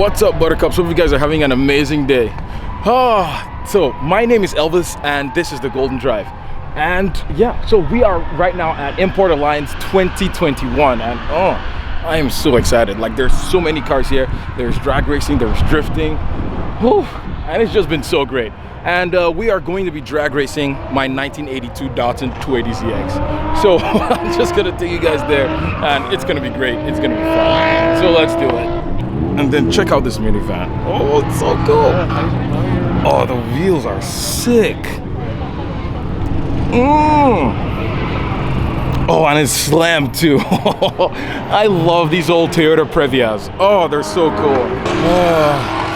What's up, Buttercups? Hope you guys are having an amazing day. So my name is Elvis and this is the Golden Drive. And yeah, so we are right now at Import Alliance 2021 and I am so excited. Like, there's so many cars here. There's drag racing, there's drifting. Whew, and it's just been so great. And we are going to be drag racing my 1982 Datsun 280ZX. So I'm just gonna take you guys there and it's gonna be great. It's gonna be fun. So let's do it. And then check out this minivan. Oh, it's so cool. Oh, the wheels are sick. Oh, and it's slammed too. I love these old Toyota Previas. Oh, they're so cool.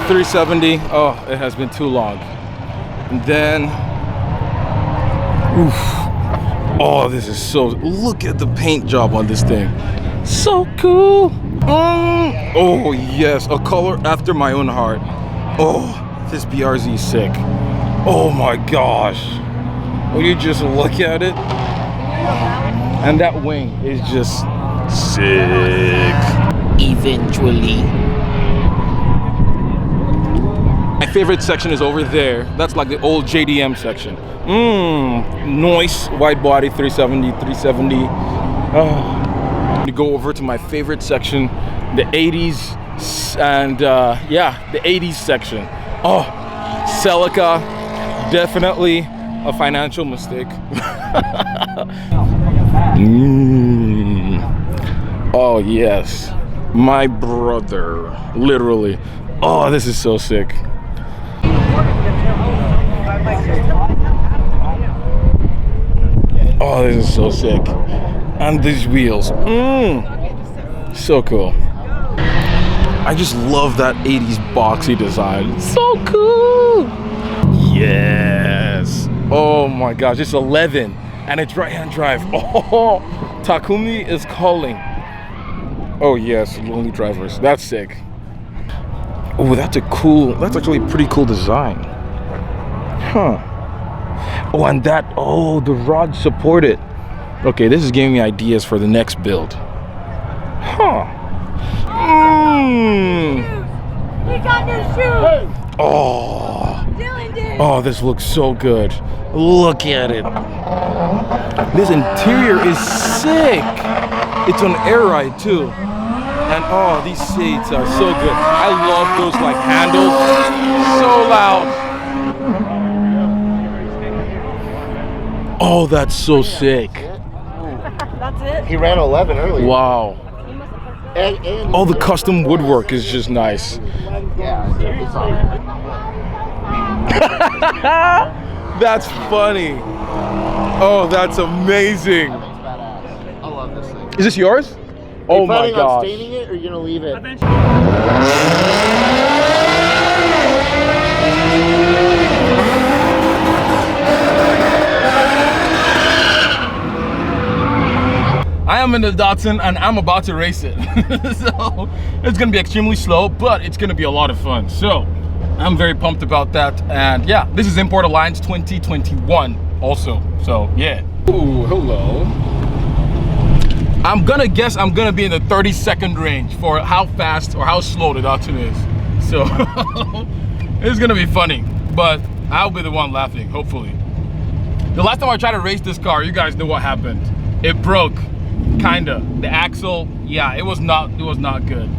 370. Oh, it has been too long. And then, oof. Oh, this is so, look at the paint job on this thing. So cool. Oh yes, a color after my own heart. Oh, this BRZ is sick. Oh my gosh. Will you just look at it? And that wing is just sick. Eventually. My favorite section is over there. That's like the old JDM section. Nice wide body 370. To go over to my favorite section, the 80s, and yeah, the 80s section. Oh, Celica, definitely a financial mistake. Oh yes, my brother, literally. Oh, this is so sick. Oh, this is so sick. And these wheels, so cool. I just love that 80s boxy design. So cool. Yes. Oh my gosh, it's 11 and it's right-hand drive. Oh, Takumi is calling. Oh yes, lonely drivers. That's sick. Oh, that's actually a pretty cool design. Huh. Oh, and that, oh, the rods support it. Okay, this is giving me ideas for the next build. Huh. We got new shoes. Oh. Dylan did. Oh, this looks so good. Look at it. This interior is sick. It's on air ride too. And oh, these seats are so good. I love those like handles. So loud. Oh, that's so sick. That's it. He ran 11 earlier. Wow. And All the custom woodwork is just nice. yeah, it's on. That's funny. Oh, that's amazing. I love this thing. Is this yours? Oh my On gosh. staining it, or are you gonna leave it? I am in the Datsun and I'm about to race it. So it's gonna be extremely slow, but it's gonna be a lot of fun. So I'm very pumped about that. And yeah, this is Import Alliance 2021 also. So yeah. Ooh, hello. I'm gonna guess I'm gonna be in the 30-second range for how fast or how slow the Datsun is. So it's gonna be funny, but I'll be the one laughing, hopefully. The last time I tried to race this car, you guys know what happened. It broke. Kinda. The axle, yeah, it was not good.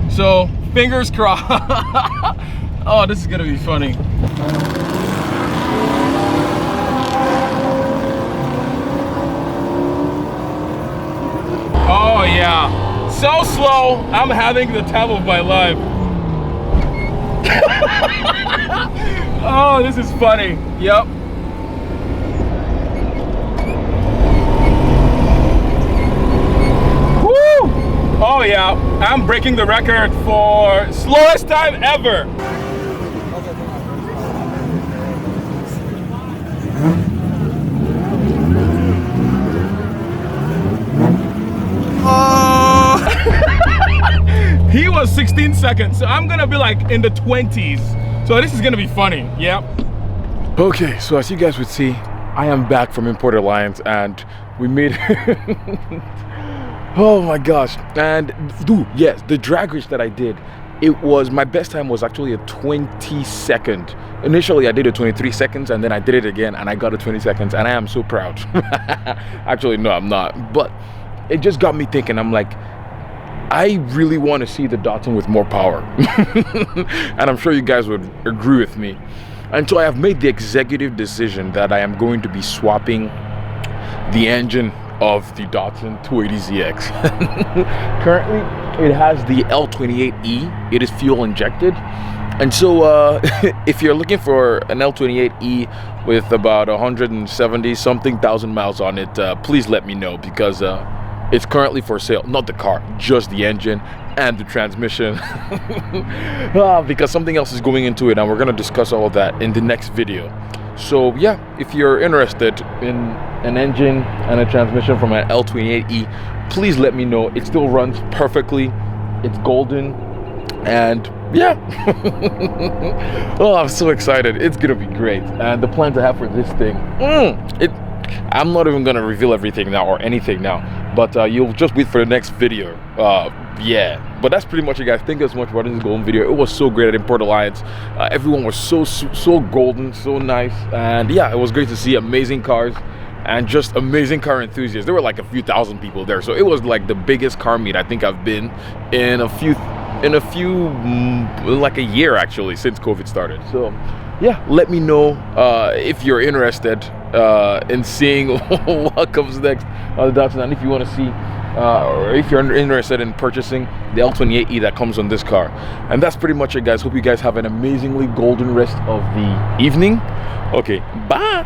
So fingers crossed. Oh, this is gonna be funny. Oh yeah, so slow. I'm having the time of my life. Oh, this is funny. Yep. Oh yeah, I'm breaking the record for slowest time ever. Oh! He was 16 seconds, so I'm gonna be like in the 20s. So this is gonna be funny, yep. Okay, so as you guys would see, I am back from Import Alliance and we made Oh my gosh. And dude, yes, the drag race that I did, it was, my best time was actually a 20-second. Initially I did a 23 seconds and then I did it again and I got a 20 seconds, and I am so proud. Actually no, I'm not, but it just got me thinking. I'm like, I really want to see the Datsun with more power. And I'm sure you guys would agree with me. And so I have made the executive decision that I am going to be swapping the engine of the Datsun 280ZX. Currently it has the L28E. It is fuel injected, and so if you're looking for an L28E with about 170 something thousand miles on it, please let me know, because it's currently for sale. Not the car, just the engine and the transmission. Because something else is going into it, and we're going to discuss all of that in the next video. So yeah, if you're interested in an engine and a transmission from an L28E, please let me know. It still runs perfectly. It's golden, and yeah. Oh, I'm so excited. It's gonna be great. And the plans I have for this thing, I'm not even gonna reveal everything now or anything now, but you'll just wait for the next video. Yeah, but that's pretty much it, guys. Thank you so much for watching this golden video. It was so great at Import Alliance. Everyone was so golden, so nice, and yeah, it was great to see amazing cars and just amazing car enthusiasts. There were like a few thousand people there, so it was like the biggest car meet I think I've been in like a year actually, since COVID started. So yeah, let me know if you're interested in seeing what comes next on the Datsun, and if you want to see or if you're interested in purchasing the L28E that comes on this car. And that's pretty much it, guys. Hope you guys have an amazingly golden rest of the evening. Okay, bye.